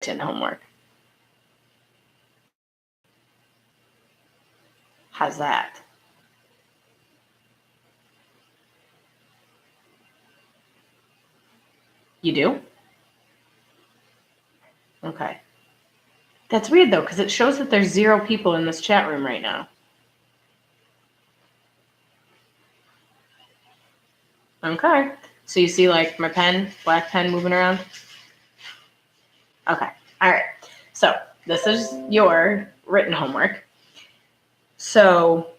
written homework. How's that? You do? Okay. That's weird though, because it shows that there's 0 people in this chat room right now. Okay. So you see like my pen, black pen moving around? Okay. All right. So this is your written homework. So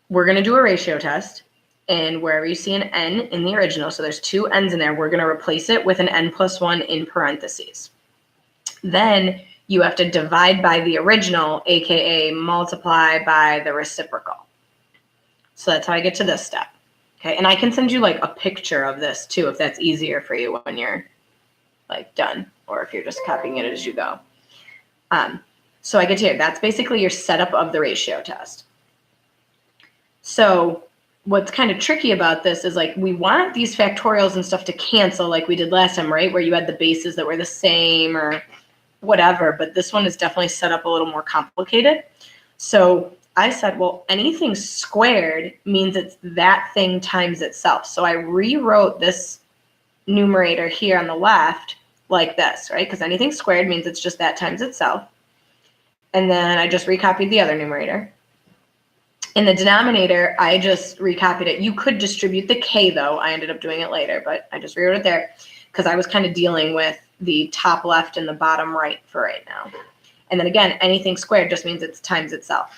we're going to do a ratio test. And wherever you see an n in the original, so there's 2 n's in there, we're going to replace it with an n+1 in parentheses. Then you have to divide by the original, aka multiply by the reciprocal. So that's how I get to this step. Okay, and I can send you like a picture of this too, if that's easier for you when you're like done, or if you're just copying it as you go. So I get to here. That's basically your setup of the ratio test. So what's kind of tricky about this is like we want these factorials and stuff to cancel like we did last time, right? Where you had the bases that were the same or whatever, but this one is definitely set up a little more complicated. So I said, well, anything squared means it's that thing times itself. So I rewrote this numerator here on the left like this, right? Because anything squared means it's just that times itself. And then I just recopied the other numerator. In the denominator, I just recopied it. You could distribute the k, though. I ended up doing it later, but I just rewrote it there because I was kind of dealing with the top left and the bottom right for right now. And then again, anything squared just means it's times itself.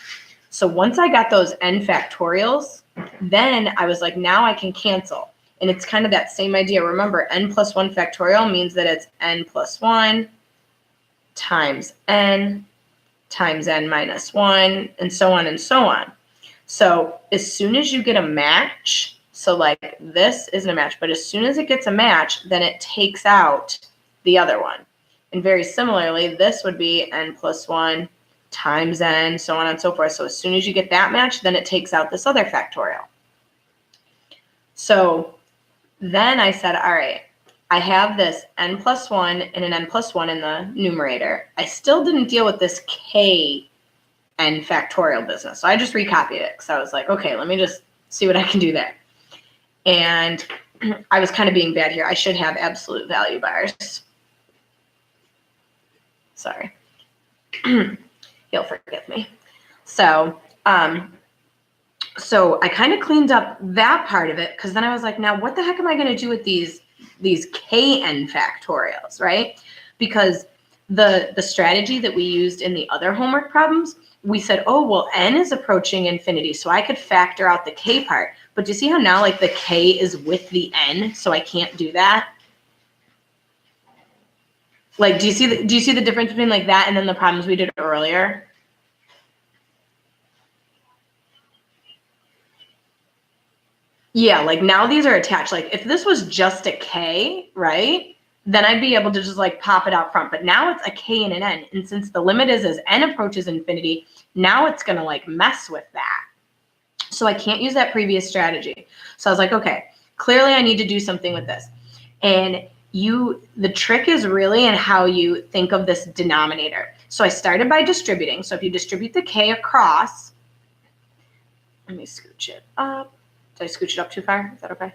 So once I got those n factorials, then I was like, now I can cancel. And it's kind of that same idea. Remember, n+1 factorial means that it's n+1 times n times n-1, and so on and so on. So as soon as you get a match, so like this isn't a match, but as soon as it gets a match, then it takes out the other one. And very similarly, this would be n+1 times n, so on and so forth. So as soon as you get that match, then it takes out this other factorial. So then I said, all right, I have this n+1 and an n+1 in the numerator. I still didn't deal with this k n factorial business. So I just recopied it because I was like, okay, let me just see what I can do there. And I was kind of being bad here. I should have absolute value bars. Sorry. You'll forgive me. So, so I kind of cleaned up that part of it because then I was like, now what the heck am I going to do with these kn factorials, right? Because the strategy that we used in the other homework problems, we said, oh, well, n is approaching infinity, so I could factor out the k part. But do you see how now like the k is with the n, so I can't do that? Like, do you see the difference between like that and then the problems we did earlier? Yeah, like now these are attached. Like if this was just a k, right, then I'd be able to just like pop it out front. But now it's a k and an n. And since the limit is as n approaches infinity, now it's going to like mess with that. So I can't use that previous strategy. So I was like, okay, clearly I need to do something with this. And the trick is really in how you think of this denominator. So I started by distributing. So if you distribute the k across, let me scooch it up. Did I scooch it up too far? Is that okay?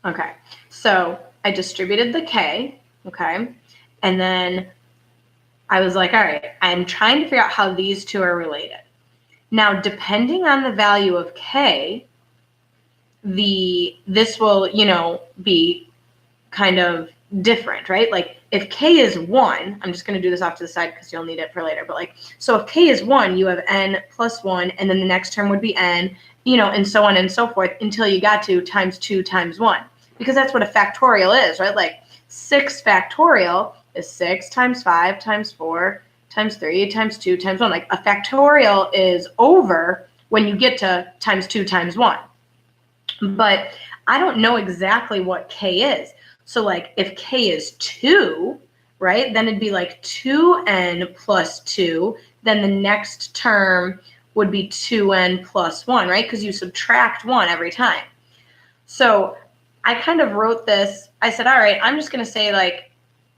Okay, so I distributed the k, okay? And then I was like, all right, I'm trying to figure out how these two are related. Now, depending on the value of k, this will, be kind of different, right? Like if k is 1, I'm just going to do this off to the side because you'll need it for later. But like, so if k is 1, you have n+1, and then the next term would be n, and so on and so forth until you got to times 2 times 1. Because that's what a factorial is, right? Like 6 factorial is 6 times 5 times 4 times 3 times 2 times 1. Like a factorial is over when you get to times 2 times 1. But I don't know exactly what k is. So like if k is 2, right, then it'd be like 2n plus 2. Then the next term would be 2n plus 1, right? Because you subtract 1 every time. So I kind of wrote this. I said, all right, I'm just going to say like,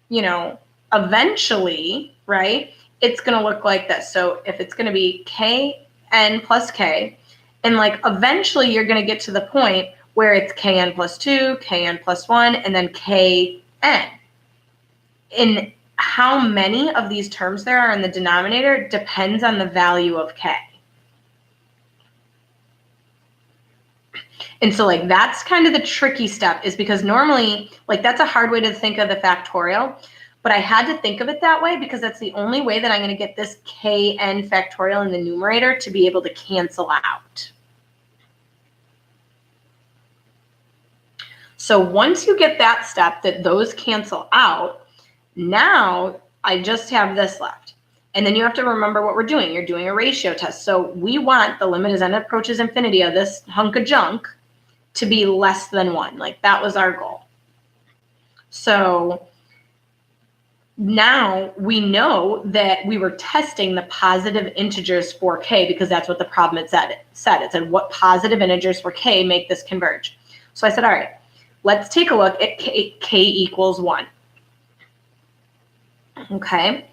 you know, eventually, right, it's going to look like this. So if it's going to be kn plus k, and like eventually you're going to get to the point where it's kn plus 2, kn plus 1, and then kn. In how many of these terms there are in the denominator depends on the value of k. And so like that's kind of the tricky step, is because normally like that's a hard way to think of the factorial, but I had to think of it that way because that's the only way that I'm going to get this kn factorial in the numerator to be able to cancel out. So once you get that step, that those cancel out, now I just have this left. And then you have to remember what we're doing. You're doing a ratio test. So we want the limit as n approaches infinity of this hunk of junk to be less than 1. Like that was our goal. So now we know that we were testing the positive integers for k because that's what the problem it said. It said what positive integers for k make this converge. So I said, all right, let's take a look at k equals 1. Okay,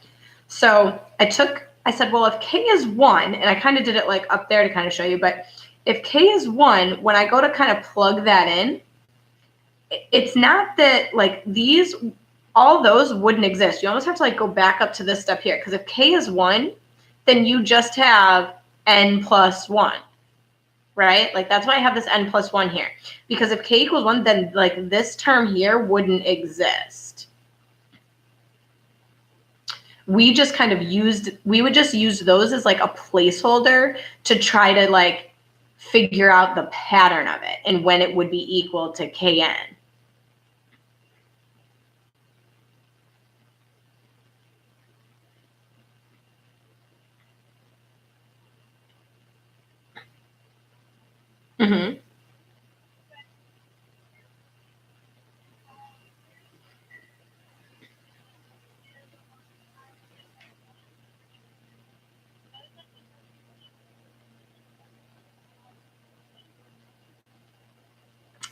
so I said, well, if k is 1, and I kind of did it like up there to kind of show you, but if k is 1, when I go to kind of plug that in, it's not that like these, all those wouldn't exist. You almost have to like go back up to this step here, because if k is 1, then you just have n plus 1, right? Like that's why I have this n plus 1 here, because if k equals 1, then like this term here wouldn't exist. We just kind of we would just use those as like a placeholder to try to like figure out the pattern of it and when it would be equal to kn. Mm-hmm.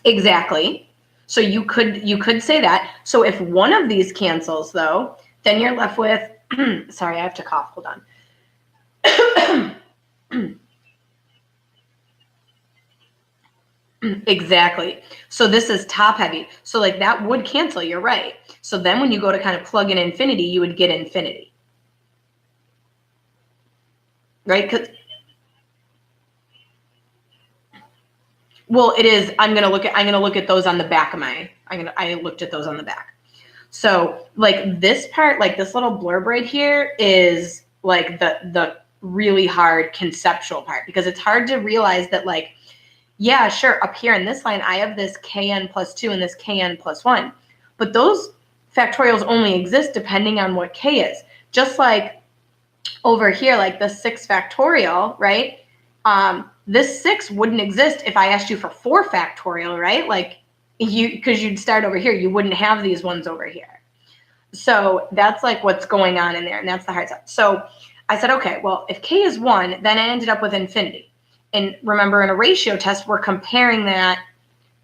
Exactly. So you could say that. So if one of these cancels though, then you're left with, sorry, I have to cough, hold on. Exactly. So this is top heavy. So like that would cancel, you're right. So then when you go to kind of plug in infinity, you would get infinity. Right? Well, it is, I'm gonna look at those on the back of I looked at those on the back. So like this part, like this little blurb right here is like the really hard conceptual part, because it's hard to realize that like, yeah, sure, up here in this line, I have this kn plus 2 and this kn plus 1. But those factorials only exist depending on what k is. Just like over here, like the 6 factorial, right? This 6 wouldn't exist if I asked you for 4 factorial, right? Like because you'd start over here, you wouldn't have these ones over here. So that's like what's going on in there, and that's the hard stuff. So I said, okay, well, if k is 1, then I ended up with infinity. And remember, in a ratio test, we're comparing that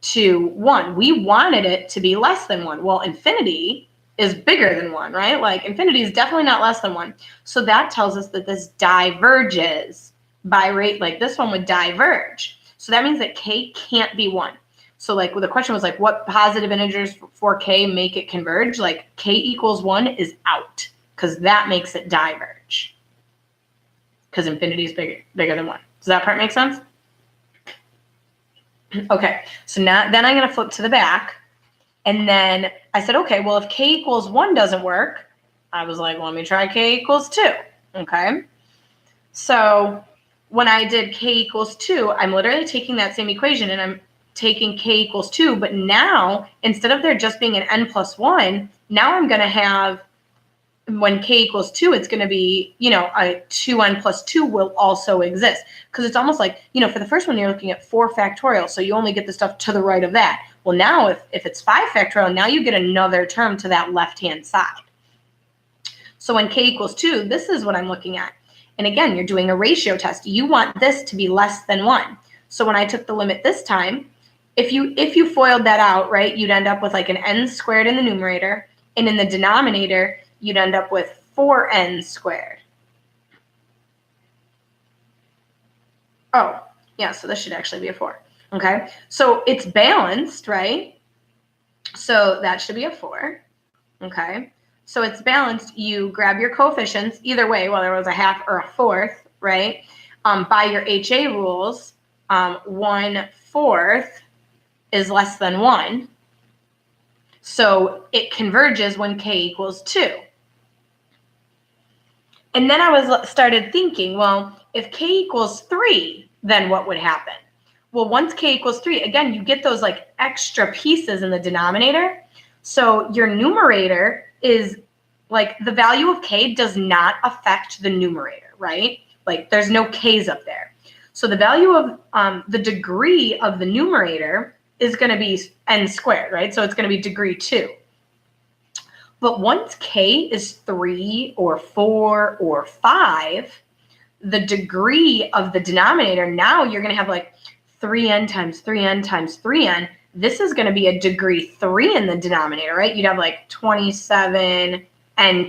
to 1. We wanted it to be less than 1. Well, infinity is bigger than 1, right? Like infinity is definitely not less than 1. So that tells us that this diverges by rate, like this one would diverge. So that means that k can't be 1. So like the question was like, what positive integers for k make it converge? Like k equals 1 is out, because that makes it diverge, because infinity is bigger than 1. Does that part make sense? Okay, so now then I'm going to flip to the back. And then I said, okay, well, if k equals 1 doesn't work, I was like, well, let me try k equals 2. Okay, so when I did k equals 2, I'm literally taking that same equation and I'm taking k equals 2. But now, instead of there just being an n plus 1, now I'm going to have, when k equals 2, it's going to be, you know, a 2n plus 2 will also exist. Because it's almost like, you know, for the first one, you're looking at 4 factorial. So you only get the stuff to the right of that. Well, now if it's 5 factorial, now you get another term to that left-hand side. So when k equals 2, this is what I'm looking at. And again, you're doing a ratio test. You want this to be less than 1. So when I took the limit this time, if you FOILed that out, right, you'd end up with like an n squared in the numerator, and in the denominator, you'd end up with 4n squared. Oh, yeah, so this should actually be a 4. Okay, so it's balanced, right? So that should be a 4. Okay, so it's balanced. You grab your coefficients, either way, whether it was a half or a fourth, right? By your HA rules, 1/4 is less than 1. So it converges when k equals 2. And then I started thinking, well, if k equals 3, then what would happen? Well, once k equals 3, again, you get those like extra pieces in the denominator. So your numerator is like the value of k does not affect the numerator, right? Like there's no k's up there. So the value of the degree of the numerator is going to be n squared, right? So it's going to be degree 2. But once k is 3 or 4 or 5, the degree of the denominator, now you're going to have like 3n times 3n times 3n. This is going to be a degree 3 in the denominator, right? You'd have like 27n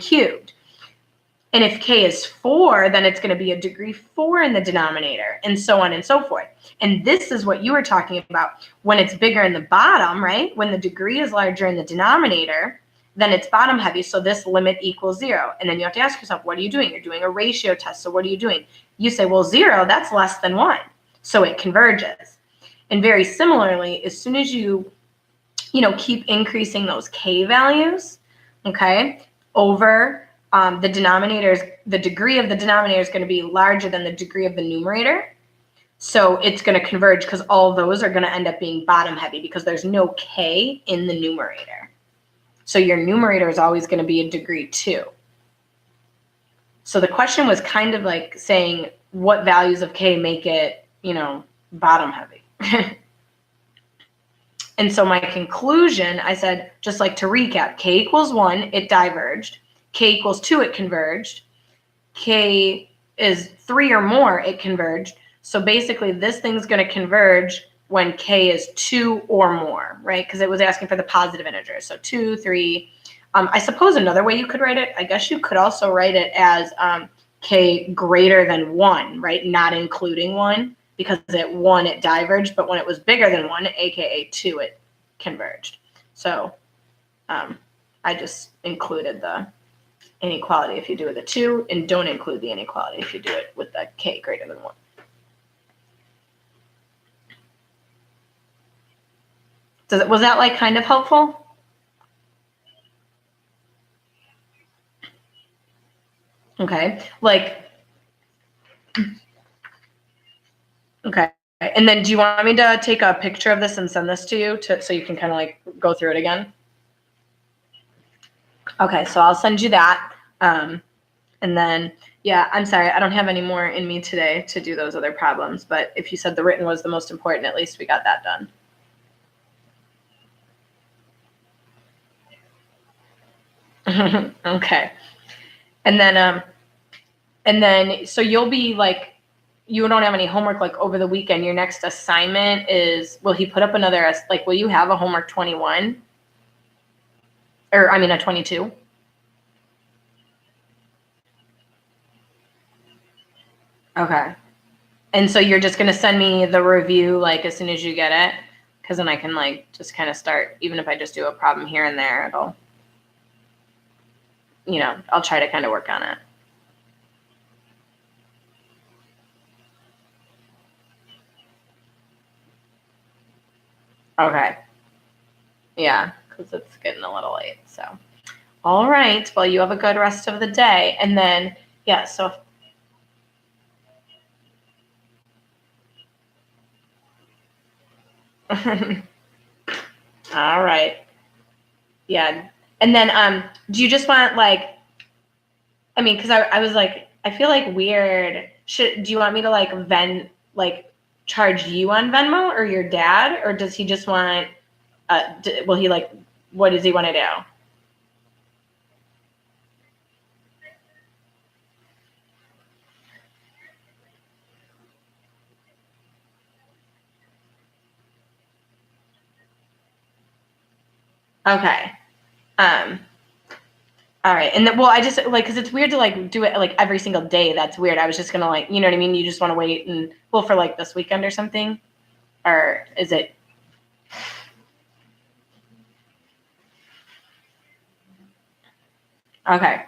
cubed. And if k is 4, then it's going to be a degree 4 in the denominator, and so on and so forth. And this is what you were talking about. When it's bigger in the bottom, right? When the degree is larger in the denominator, then it's bottom heavy, so this limit equals 0. And then you have to ask yourself, what are you doing? You're doing a ratio test, so what are you doing? You say, well, 0, that's less than 1, so it converges. And very similarly, as soon as you keep increasing those k values, okay, over the degree of the denominator is going to be larger than the degree of the numerator. So it's going to converge because all those are going to end up being bottom heavy because there's no k in the numerator. So your numerator is always going to be a degree 2. So the question was kind of like saying what values of k make it, bottom heavy. And so my conclusion, I said, just like to recap, k equals 1, it diverged. K equals 2, it converged. K is 3 or more, it converged. So basically this thing's going to converge when k is 2 or more, right? Because it was asking for the positive integers. So 2, 3. I suppose another way you could write it, I guess you could also write it as k greater than 1, right? Not including 1, because at 1 it diverged, but when it was bigger than 1, aka 2, it converged. So I just included the inequality if you do it with a 2, and don't include the inequality if you do it with the k greater than 1. Was that like kind of helpful? Okay, okay. And then do you want me to take a picture of this and send this to you so you can kind of like go through it again? Okay, so I'll send you that. And then, yeah, I'm sorry, I don't have any more in me today to do those other problems, but if you said the written was the most important, at least we got that done. Okay. And then, so you'll be like, you don't have any homework like over the weekend. Your next assignment is, will he put up another, like, will you have a homework 21? Or, I mean, a 22? Okay. And so you're just going to send me the review, like, as soon as you get it? Because then I can, like, just kind of start, even if I just do a problem here and there, it'll, I'll try to kind of work on it. Okay. Yeah, because it's getting a little late. So, all right. Well, you have a good rest of the day. And then, yeah, so. All right. Yeah. And then, do you just want like, I mean, because I was like, I feel like weird. Do you want me to like charge you on Venmo or your dad? Or does he just want, will he like, what does he want to do? Okay. All right. And then, well, I just like, cause it's weird to like do it like every single day. That's weird. I was just gonna like, you know what I mean? You just want to wait and well, for like this weekend or something, or is it? Okay.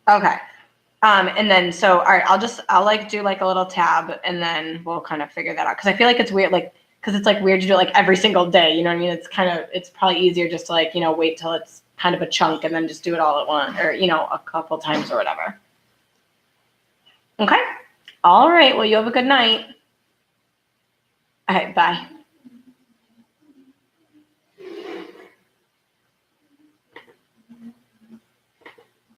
Okay. And then so all right, I'll like do like a little tab and then we'll kind of figure that out. Cause I feel like it's weird, like because it's like weird to do it like every single day. You know what I mean? It's probably easier just to like, wait till it's kind of a chunk and then just do it all at once or a couple times or whatever. Okay. All right. Well, you have a good night. All right, bye.